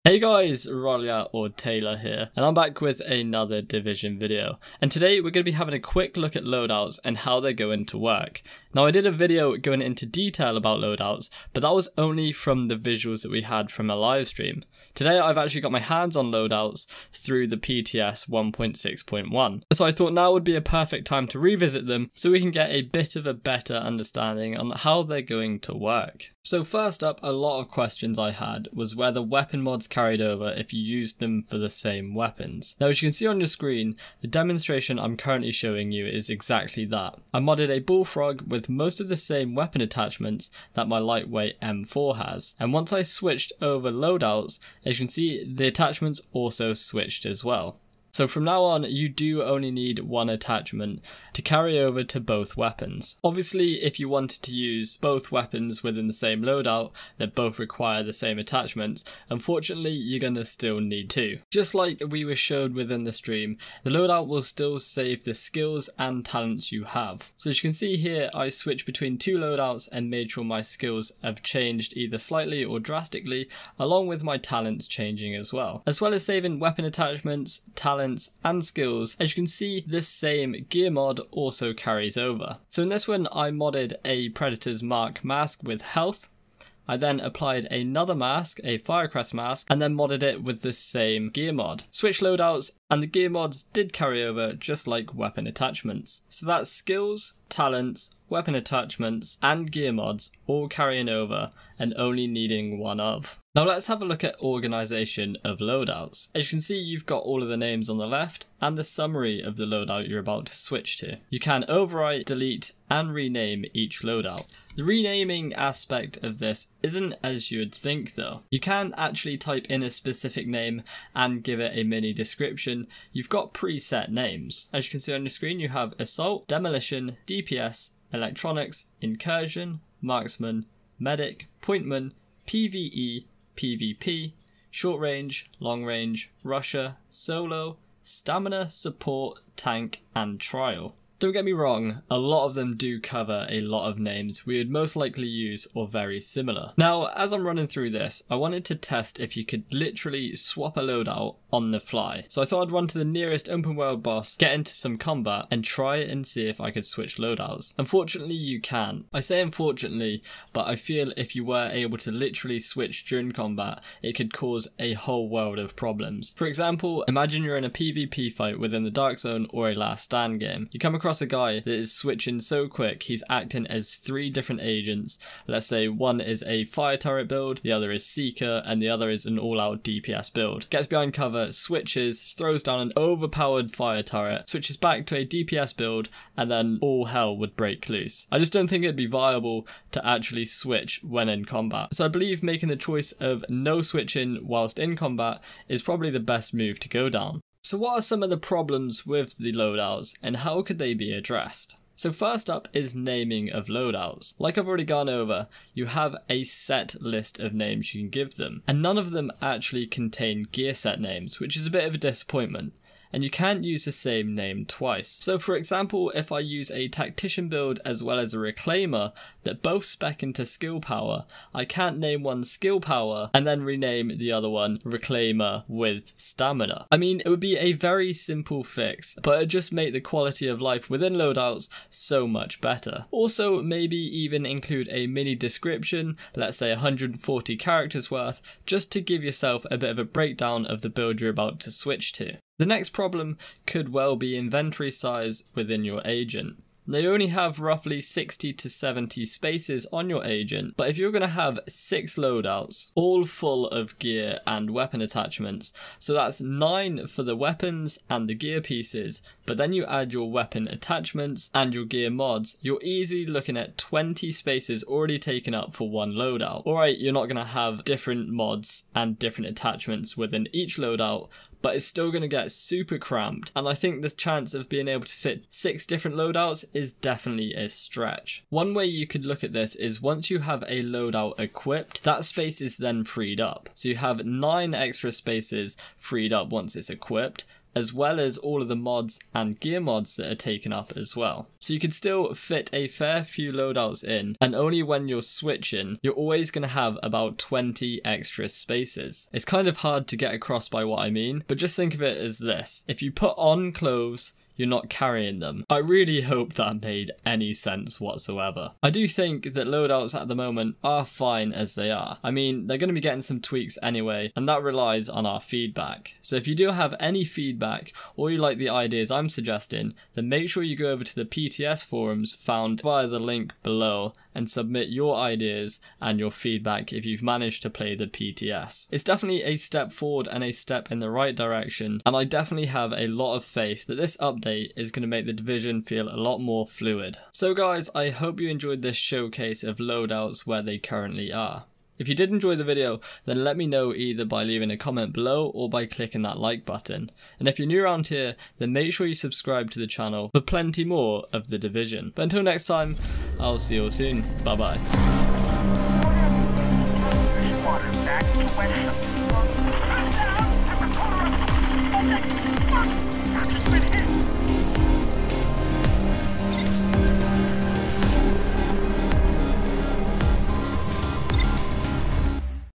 Hey guys, Rolia or Taylor here, and I'm back with another Division video. And today we're going to be having a quick look at loadouts and how they're going to work. Now I did a video going into detail about loadouts, but that was only from the visuals that we had from a live stream. Today I've actually got my hands on loadouts through the PTS 1.6.1. So I thought now would be a perfect time to revisit them so we can get a bit of a better understanding on how they're going to work. So first up, a lot of questions I had was whether weapon mods carried over if you used them for the same weapons. Now as you can see on your screen, the demonstration I'm currently showing you is exactly that. I modded a bullfrog with most of the same weapon attachments that my lightweight M4 has. And once I switched over loadouts, as you can see the attachments also switched as well. So from now on, you do only need one attachment to carry over to both weapons. Obviously, if you wanted to use both weapons within the same loadout that both require the same attachments, unfortunately, you're going to still need two. Just like we were showed within the stream, the loadout will still save the skills and talents you have. So as you can see here, I switched between two loadouts and made sure my skills have changed either slightly or drastically, along with my talents changing as well as saving weapon attachments, talents, and skills. As you can see, this same gear mod also carries over. So in this one I modded a Predator's Mark mask with health. I then applied another mask, a Firecrest mask, and then modded it with the same gear mod. Switch loadouts, and the gear mods did carry over just like weapon attachments. So that's skills, talents, weapon attachments, and gear mods all carrying over and only needing one of. Now let's have a look at organisation of loadouts. As you can see, you've got all of the names on the left and the summary of the loadout you're about to switch to. You can overwrite, delete, and rename each loadout. The renaming aspect of this isn't as you would think though. You can actually type in a specific name and give it a mini description. You've got preset names. As you can see on your screen, you have Assault, Demolition, DPS, Electronics, Incursion, Marksman, Medic, Pointman, PvE, PvP, Short Range, Long Range, Rusher, Solo, Stamina, Support, Tank, and Trial. Don't get me wrong, a lot of them do cover a lot of names we would most likely use or very similar. Now, as I'm running through this, I wanted to test if you could literally swap a loadout on the fly. So I thought I'd run to the nearest open world boss, get into some combat, and try and see if I could switch loadouts. Unfortunately, you can. I say unfortunately, but I feel if you were able to literally switch during combat, it could cause a whole world of problems. For example, imagine you're in a PvP fight within the Dark Zone or a Last Stand game. You come across a guy that is switching so quick, he's acting as three different agents. Let's say one is a fire turret build, the other is Seeker, and the other is an all-out DPS build. Gets behind cover, switches, throws down an overpowered fire turret, switches back to a DPS build, and then all hell would break loose. I just don't think it'd be viable to actually switch when in combat. So I believe making the choice of no switching whilst in combat is probably the best move to go down. So what are some of the problems with the loadouts and how could they be addressed? So first up is naming of loadouts. Like I've already gone over, you have a set list of names you can give them, and none of them actually contain gear set names, which is a bit of a disappointment. And you can't use the same name twice. So for example, if I use a tactician build as well as a reclaimer that both spec into skill power, I can't name one skill power and then rename the other one reclaimer with stamina. I mean, it would be a very simple fix, but it'd just make the quality of life within loadouts so much better. Also, maybe even include a mini description, let's say 140 characters worth, just to give yourself a bit of a breakdown of the build you're about to switch to. The next problem could well be inventory size within your agent. They only have roughly 60 to 70 spaces on your agent, but if you're going to have 6 loadouts, all full of gear and weapon attachments, so that's 9 for the weapons and the gear pieces, but then you add your weapon attachments and your gear mods, you're easily looking at 20 spaces already taken up for one loadout. Alright, you're not going to have different mods and different attachments within each loadout, but it's still going to get super cramped, and I think the chance of being able to fit 6 different loadouts is definitely a stretch. One way you could look at this is once you have a loadout equipped, that space is then freed up. So you have 9 extra spaces freed up once it's equipped, as well as all of the mods and gear mods that are taken up as well. So you can still fit a fair few loadouts in, and only when you're switching, you're always going to have about 20 extra spaces. It's kind of hard to get across by what I mean, but just think of it as this. If you put on clothes, you're not carrying them. I really hope that made any sense whatsoever. I do think that loadouts at the moment are fine as they are. I mean, they're going to be getting some tweaks anyway, and that relies on our feedback. So if you do have any feedback, or you like the ideas I'm suggesting, then make sure you go over to the PTS forums found via the link below and submit your ideas and your feedback if you've managed to play the PTS. It's definitely a step forward and a step in the right direction, and I definitely have a lot of faith that this update is going to make the Division feel a lot more fluid. So guys, I hope you enjoyed this showcase of loadouts where they currently are. If you did enjoy the video, then let me know either by leaving a comment below or by clicking that like button. And if you're new around here, then make sure you subscribe to the channel for plenty more of the Division. But until next time, I'll see you all soon. Bye bye.